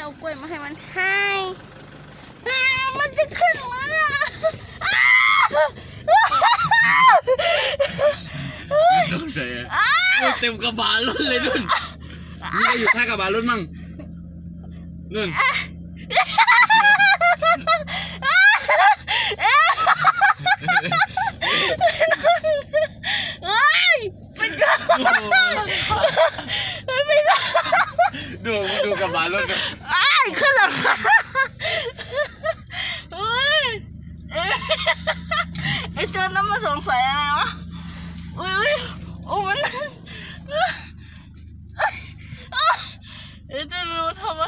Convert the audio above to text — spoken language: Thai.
เอากล้วยมาให้มันให้มันจะขึ้นมาสงสัยเต็มกระบะรถเลยนุ่นนี่ก็อยู่ท้ายกระบะรถมั่งนุ่นดูกระบะรถเลยขึ้นหลังคาไอ้เจ้านั้นมาสงสัยอะไรวะโอ้มันไอ้เจ้ารู้ทำไม